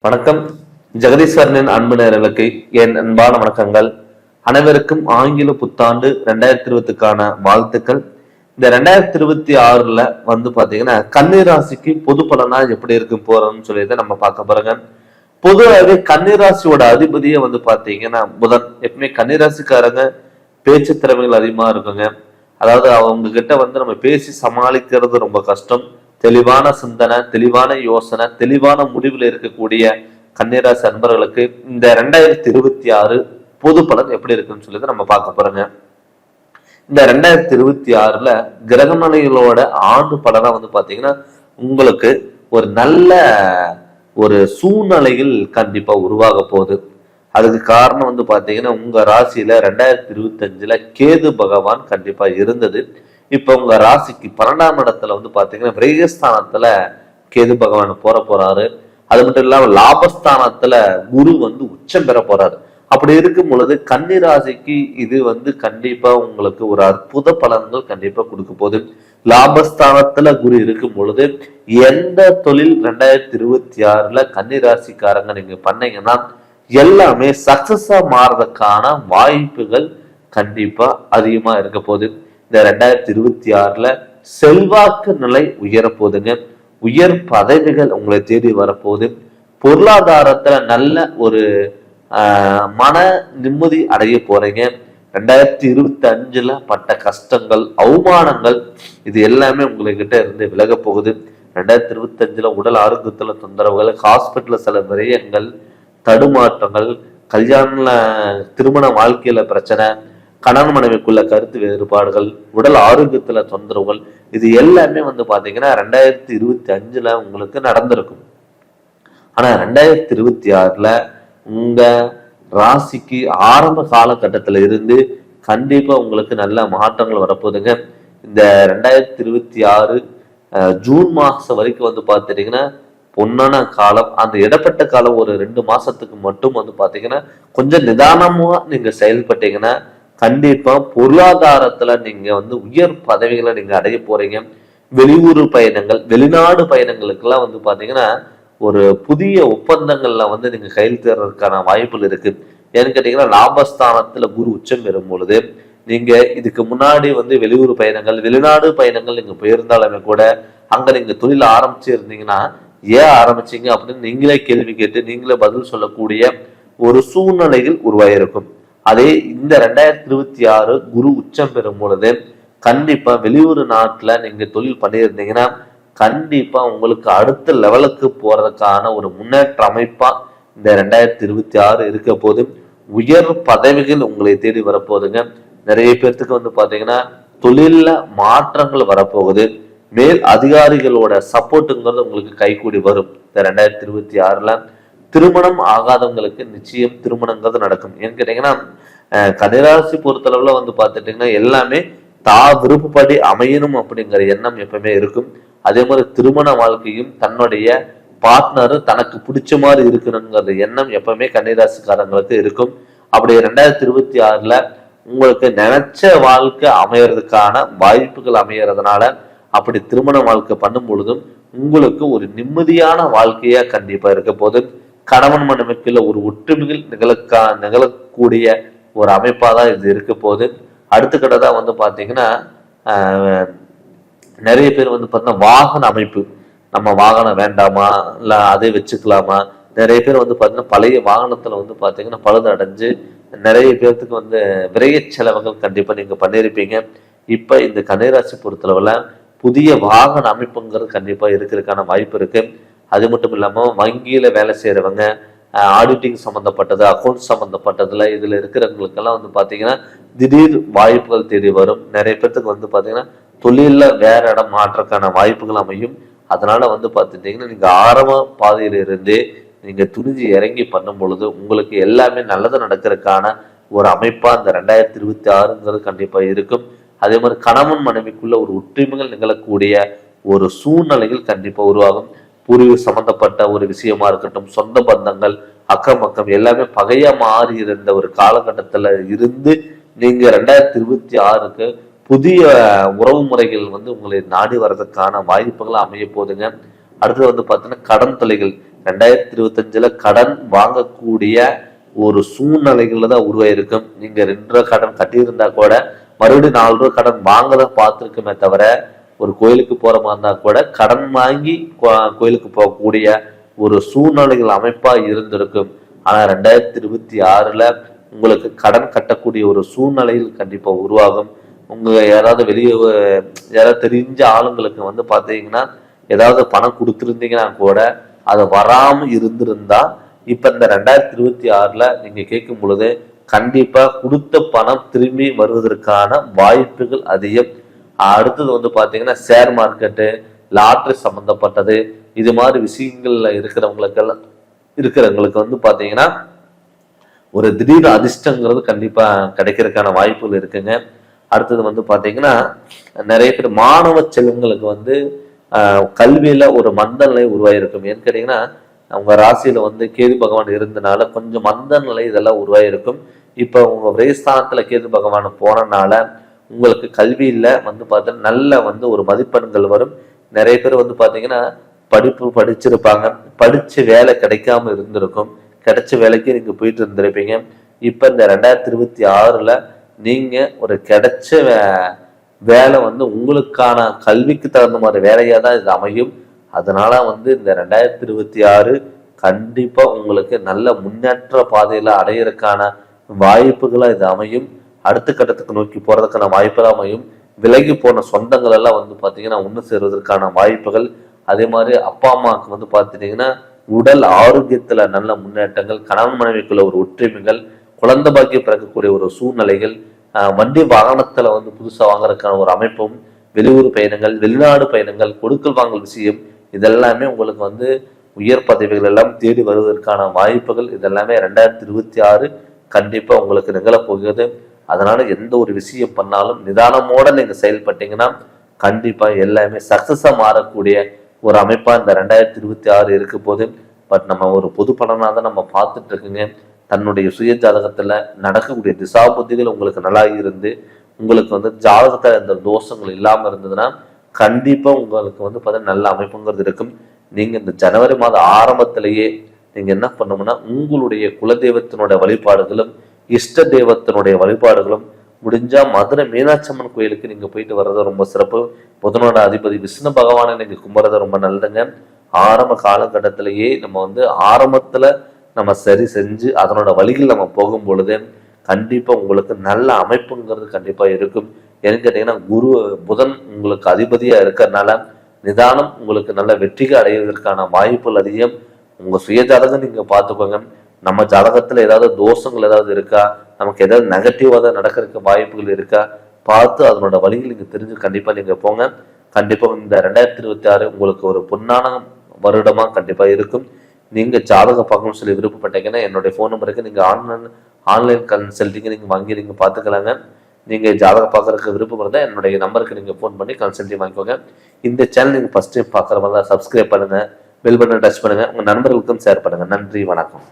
வணக்கம். ஜெகதீஸ்வரனின் அன்பு நேயர்களுக்கு என் அன்பான வணக்கங்கள். அனைவருக்கும் ஆங்கில புத்தாண்டு 2020க்கான வாழ்த்துக்கள். இந்த 2026ல பாத்தீங்கன்னா கன்னிராசிக்கு பொது பலனா எப்படி இருக்கு போறோம்னு சொல்லிட்டு நம்ம பார்க்க போறோங்க. பொதுவாகவே கன்னிராசியோட அதிபதியே பாத்தீங்கன்னா புதன். எப்பவுமே கன்னிராசிக்காரங்க பேச்சு திறமைகள் அதிகமா இருக்குங்க. அதாவது அவங்க கிட்ட நம்ம பேசி சமாளிக்கிறது ரொம்ப கஷ்டம். தெளிவான சிந்தனை, தெளிவான யோசனை, தெளிவான முடிவில் இருக்கக்கூடிய கன்னிராசி அன்பர்களுக்கு இந்த 2026 பொது பலன் எப்படி இருக்குன்னு சொல்லி நம்ம பார்க்க போறோங்க. இந்த 2026ல கிரகநிலைகளோட ஆண்டு பலனா பாத்தீங்கன்னா உங்களுக்கு ஒரு நல்ல ஒரு சூழ்நிலைகள் கண்டிப்பா உருவாக போகுது. அதுக்கு காரணம் பாத்தீங்கன்னா உங்க ராசியில 2025ல கேது பகவான் கண்டிப்பா இருந்தது. இப்ப உங்க ராசிக்கு 12ஆம் இடத்துல பாத்தீங்கன்னா விரயஸ்தானத்துல கேது பகவான் போறாரு. அது மட்டும் இல்லாம லாபஸ்தானத்துல குரு உச்சம் பெற போறாரு. அப்படி இருக்கும் பொழுது கன்னி ராசிக்கு இது கண்டிப்பா உங்களுக்கு ஒரு அற்புத பலன்கள் கண்டிப்பா கொடுக்க போகுது. லாபஸ்தானத்துல குரு இருக்கும் பொழுது எந்த தொழில் 2026ல கன்னி ராசிக்காரங்க நீங்க பண்ணீங்கன்னா எல்லாமே சக்சஸா மாறதுக்கான வாய்ப்புகள் கண்டிப்பா அதிகமா இருக்க போகுது. இந்த 2026ல செல்வாக்கு நிலை உயர போகுதுங்க. உயர் பதவிகள் உங்களை தேடி வரப்போகுது. பொருளாதாரத்துல நல்ல ஒரு மன நிம்மதி அடைய போறீங்க. 2025ல பட்ட கஷ்டங்கள், அவமானங்கள் இது எல்லாமே உங்ககிட்ட இருந்து விலக போகுது. 2025ல உடல் ஆரோக்கியத்துல தொந்தரவுகள், ஹாஸ்பிட்டல்ல சில விரயங்கள், தடுமாற்றங்கள், கல்யாண திருமண வாழ்க்கையில பிரச்சனை, கணவன் மனைவிக்குள்ள கருத்து வேறுபாடுகள், உடல் ஆரோக்கியத்துல தொந்தரவுகள் இது எல்லாமே பாத்தீங்கன்னா 2025ல உங்களுக்கு நடந்திருக்கும். ஆனா 2026ல உங்க ராசிக்கு ஆரம்ப காலகட்டத்துல இருந்து கண்டிப்பா உங்களுக்கு நல்ல மாற்றங்கள் வரப்போகுதுங்க. இந்த 2026 ஜூன் மாசம் வரைக்கும் பாத்துட்டீங்கன்னா பொன்னான காலம். அந்த இடப்பட்ட காலம் ஒரு 2 மாசத்துக்கு மட்டும் பாத்தீங்கன்னா கொஞ்சம் நிதானமா நீங்க செயல்பட்டீங்கன்னா கண்டிப்பா பொருளாதாரத்துல நீங்க உயர் பதவிகளை நீங்க அடைய போறீங்க. வெளியூர் பயணங்கள், வெளிநாடு பயணங்களுக்கெல்லாம் பாத்தீங்கன்னா ஒரு புதிய ஒப்பந்தங்கள்ல நீங்க கையெழுத்துறதுக்கான வாய்ப்புகள் இருக்கு. ஏன்னு கேட்டீங்கன்னா லாபஸ்தானத்துல குரு உச்சம் பெறும் பொழுது நீங்க இதுக்கு முன்னாடி வெளியூர் பயணங்கள், வெளிநாடு பயணங்கள் நீங்க போயிருந்தாலுமே கூட அங்க நீங்க தொழில் ஆரம்பிச்சு இருந்தீங்கன்னா ஏன் ஆரம்பிச்சீங்க அப்படின்னு நீங்களே கேள்வி கேட்டு நீங்களே பதில் சொல்லக்கூடிய ஒரு சூழ்நிலைகள் உருவாயிருக்கும். அதே இந்த 2026 குரு உச்சம் பெறும் பொழுது கண்டிப்பா வெளியூர் நாட்டுல நீங்க தொழில் பண்ணியிருந்தீங்கன்னா கண்டிப்பா உங்களுக்கு அடுத்த லெவலுக்கு போறதுக்கான ஒரு முன்னேற்ற அமைப்பா இந்த 2026 இருக்க போது. உயர் பதவிகள் உங்களை தேடி வரப்போகுதுங்க. நிறைய பேர்த்துக்கு பாத்தீங்கன்னா தொழில்ல மாற்றங்கள் வரப்போகுது. மேல் அதிகாரிகளோட சப்போர்ட்டுங்கிறது உங்களுக்கு கைகூடி வரும். இந்த 2026ல திருமணம் ஆகாதவங்களுக்கு நிச்சயம் திருமணங்கிறது நடக்கும். ஏன்னு கேட்டீங்கன்னா கன்னிராசி பொறுத்தளவுல பாத்துட்டீங்கன்னா எல்லாமே விருப்பப்படி அமையணும் அப்படிங்கிற எண்ணம் எப்பவுமே இருக்கும். அதே மாதிரி திருமண வாழ்க்கையும் தன்னுடைய பார்ட்னர் தனக்கு பிடிச்ச மாதிரி இருக்கணுங்கிற எண்ணம் எப்பவுமே கன்னிராசிக்காரங்களுக்கு இருக்கும். அப்படி 2026ல உங்களுக்கு நினைச்ச வாழ்க்கை அமையறதுக்கான வாய்ப்புகள் அமையறதுனால அப்படி திருமண வாழ்க்கை பண்ணும் பொழுதும் உங்களுக்கு ஒரு நிம்மதியான வாழ்க்கையா கண்டிப்பா இருக்க போது. கணவன் மனைவிக்குள்ள ஒரு ஒற்றுமைகள் நிகழக்கூடிய ஒரு அமைப்பாதான் இது இருக்க போது. அடுத்த கட்டதான் பாத்தீங்கன்னா நிறைய பேர் பார்த்தீங்கன்னா வாகன அமைப்பு, நம்ம வாகனம் வேண்டாமா இல்ல அதை வச்சுக்கலாமா, நிறைய பேர் பாத்தீங்கன்னா பழைய வாகனத்துல பாத்தீங்கன்னா பழுது அடைஞ்சு நிறைய பேர்த்துக்கு விரைய செலவுகள் கண்டிப்பா நீங்க பண்ணியிருப்பீங்க. இப்ப இந்த கன்னிராசி பொறுத்தளவுல புதிய வாகன அமைப்புங்கிறது கண்டிப்பா இருக்கிறதுக்கான வாய்ப்பு இருக்கு. அது மட்டும் இல்லாம வங்கியில வேலை செய்யறவங்க, ஆடிட்டிங் சம்பந்தப்பட்டது, அக்கௌண்ட் சம்பந்தப்பட்டதுல இதுல இருக்கிறவங்களுக்கெல்லாம் பாத்தீங்கன்னா திடீர் வாய்ப்புகள் தேடி வரும். நிறைய பேர்த்துக்கு பாத்தீங்கன்னா தொழில வேற இடம் மாற்றக்கான வாய்ப்புகள் அமையும். அதனால பாத்துட்டீங்கன்னா நீங்க ஆரம்ப பாதையில இருந்தே நீங்க துணிஞ்சு இறங்கி பண்ணும் பொழுது உங்களுக்கு எல்லாமே நல்லது நடக்கிறதுக்கான ஒரு அமைப்பா இந்த 2026ங்கிறது கண்டிப்பா இருக்கும். அதே மாதிரி கணவன் மனைவிக்குள்ள ஒரு ஒற்றுமைகள் நிகழக்கூடிய ஒரு சூழ்நிலைகள் கண்டிப்பா உருவாகும். பூர்வீக சம்பந்தப்பட்ட ஒரு விஷயமா இருக்கட்டும், சொந்த பந்தங்கள், அக்கம் பக்கம் எல்லாமே பகையா மாறி இருந்த ஒரு காலகட்டத்துல இருந்து நீங்க 2026க்கு புதிய உறவு முறைகள் உங்களை நாடி வர்றதுக்கான வாய்ப்புகள் அமைய போதுங்க. அடுத்தது பாத்தீங்கன்னா கடன் தொலைகள், 2025 கடன் வாங்கக்கூடிய ஒரு சூழ்நிலைகள்ல தான் உருவாயிருக்கும். நீங்க 2 ரூபா கடன் கட்டியிருந்தா கூட மறுபடியும் 4 ரூபா கடன் வாங்கதான் பார்த்துருக்குமே தவிர, ஒரு கோயிலுக்கு போற மாதிரி இருந்தா கூட கடன் வாங்கி கோயிலுக்கு போகக்கூடிய ஒரு சூழ்நிலைகள் அமைப்பா இருந்திருக்கும். ஆனா 2026 உங்களுக்கு கடன் கட்டக்கூடிய ஒரு சூழ்நிலையில் கண்டிப்பா உருவாகும். உங்க யாராவது வெளியே யாராவது தெரிஞ்ச ஆளுங்களுக்கு பாத்தீங்கன்னா ஏதாவது பணம் கொடுத்துருந்தீங்கன்னா கூட அதை வராம இருந்திருந்தா இப்ப இந்த 2026 நீங்க கேட்கும் பொழுது கண்டிப்பா கொடுத்த பணம் திரும்பி வருவதற்கான வாய்ப்புகள் அதிகம். அடுத்தது பாத்தீங்கன்னா ஷேர் மார்க்கெட்டு, லாட்டரி சம்பந்தப்பட்டது, இது மாதிரி விஷயங்கள்ல இருக்கிறவங்களுக்கு பாத்தீங்கன்னா ஒரு திடீர் அதிர்ஷ்டங்கிறது கண்டிப்பா கிடைக்கிறதுக்கான வாய்ப்புகள் இருக்குங்க. அடுத்தது பாத்தீங்கன்னா நிறைய பேர் மாணவ செல்வங்களுக்கு கல்வியில ஒரு மந்த நிலை உருவாயிருக்கும். ஏன்னு கேட்டீங்கன்னா அவங்க ராசியில கேது பகவான் இருந்தனால கொஞ்சம் மந்த நிலை இதெல்லாம் உருவாயிருக்கும். இப்ப உங்க விரயஸ்தானத்துல கேது பகவான் போனனால உங்களுக்கு கல்வியில பார்த்தீங்கன்னா நல்ல ஒரு மதிப்பெண்கள் வரும். நிறைய பேர் பாத்தீங்கன்னா படிப்பு படிச்சிருப்பாங்க, படிச்சு வேலை கிடைக்காம இருந்திருக்கும், கிடைச்ச வேலைக்கு நீங்க போயிட்டு இருந்திருப்பீங்க. இப்ப இந்த 2026 நீங்க ஒரு கிடைச்ச வேலை உங்களுக்கான கல்விக்கு தகுந்த மாதிரி வேலையா தான் இது அமையும். அதனால இந்த 2026 கண்டிப்பா உங்களுக்கு நல்ல முன்னேற்ற பாதையில அடையிறதுக்கான வாய்ப்புகளா இது அமையும். அடுத்த கட்டத்துக்கு நோக்கி போறதுக்கான வாய்ப்புகள் அமையும். விலகி போன சொந்தங்கள் எல்லாம் பாத்தீங்கன்னா ஒண்ணு சேருவதற்கான வாய்ப்புகள். அதே மாதிரி அப்பா அம்மாவுக்கு பாத்தீங்கன்னா உடல் ஆரோக்கியத்துல நல்ல முன்னேற்றங்கள், கணவன் மனைவிக்குள்ள ஒரு ஒற்றுமைகள், குழந்தை பாக்கியம் பிறக்கக்கூடிய ஒரு சூழ்நிலைகள், வண்டி வாகனத்துல புதுசா வாங்குறதுக்கான ஒரு அமைப்பும், வெளியூர் பயணங்கள், வெளிநாடு பயணங்கள், கொடுக்கல் வாங்கல் விஷயம், இதெல்லாமே உங்களுக்கு உயர் பதவிகள் எல்லாம் தேடி வருவதற்கான வாய்ப்புகள் இதெல்லாமே 2026 கண்டிப்பா உங்களுக்கு நிகழப்போகிறது. அதனால எந்த ஒரு விஷயம் பண்ணாலும் நிதானமோட நீங்க செயல்பட்டீங்கன்னா கண்டிப்பா எல்லாமே சக்சஸா மாறக்கூடிய ஒரு அமைப்பா இந்த 2026 இருக்க போது. பட் நம்ம ஒரு பொது பலனா தான் நம்ம பார்த்துட்டு இருக்குங்க. தன்னுடைய சுய ஜாதகத்துல நடக்கக்கூடிய திசா புத்திகள் உங்களுக்கு நல்லா இருந்து உங்களுக்கு ஜாதகத்துல இந்த தோஷங்கள் இல்லாம இருந்ததுன்னா கண்டிப்பா உங்களுக்கு பார்த்தீங்கன்னா நல்ல அமைப்புங்கிறது இருக்கும். நீங்க இந்த ஜனவரி மாத ஆரம்பத்திலேயே நீங்க என்ன பண்ணணும்னா உங்களுடைய குலதெய்வத்தினுடைய வழிபாடுகளும் இஷ்ட தெய்வத்தினுடைய வழிபாடுகளும் முடிஞ்சா மதுரை மீனாட்சி அம்மன் கோயிலுக்கு நீங்க போயிட்டு வர்றது ரொம்ப சிறப்பு. புதனோட அதிபதி விஷ்ணு பகவானை நீங்க கும்பிட்றது ரொம்ப நல்லதுங்க. ஆரம்ப காலகட்டத்திலேயே நம்ம ஆரம்பத்துல நம்ம சரி செஞ்சு அதனோட வழிகள் நம்ம போகும் பொழுது கண்டிப்பா உங்களுக்கு நல்ல அமைப்புங்கிறது கண்டிப்பா இருக்கும். ஏன்னு கேட்டீங்கன்னா புதன் உங்களுக்கு அதிபதியா இருக்கிறதுனால நிதானம் உங்களுக்கு நல்ல வெற்றிகள் அடைவதற்கான வாய்ப்புகள் அதிகம். உங்க சுய ஜாதகம் நீங்க பார்த்துக்கோங்க. நம்ம ஜாதகத்துல ஏதாவது தோஷங்கள் ஏதாவது இருக்கா, நமக்கு ஏதாவது நெகட்டிவா தான் நடக்கிறதுக்கு வாய்ப்புகள் இருக்கா பார்த்து அதனோட வழிகள் நீங்க தெரிஞ்சு கண்டிப்பா நீங்க போங்க. கண்டிப்பா இந்த 2026 உங்களுக்கு ஒரு பொன்னான வருடமா கண்டிப்பா இருக்கும். நீங்க ஜாதகம் பார்க்கணும்னு சொல்லி விருப்பப்பட்டீங்கன்னா என்னுடைய ஃபோன் நம்பருக்கு நீங்க ஆன்லைன் கன்சல்டிங் நீங்க வாங்கி நீங்க பார்த்துக்கலாங்க. நீங்க ஜாதகம் பார்க்கறதுக்கு விருப்பம் இருந்தால் என்னுடைய நம்பருக்கு நீங்க ஃபோன் பண்ணி கன்சல்டிங் வாங்கிக்கோங்க. இந்த சேனல் நீங்க ஃபர்ஸ்ட் டைம் பார்க்குற மாதிரி தான் சப்ஸ்கிரைப் பண்ணுங்க, பெல் பட்டன் டச் பண்ணுங்க, உங்க நண்பர்களுக்கும் ஷேர் பண்ணுங்க. நன்றி, வணக்கம்.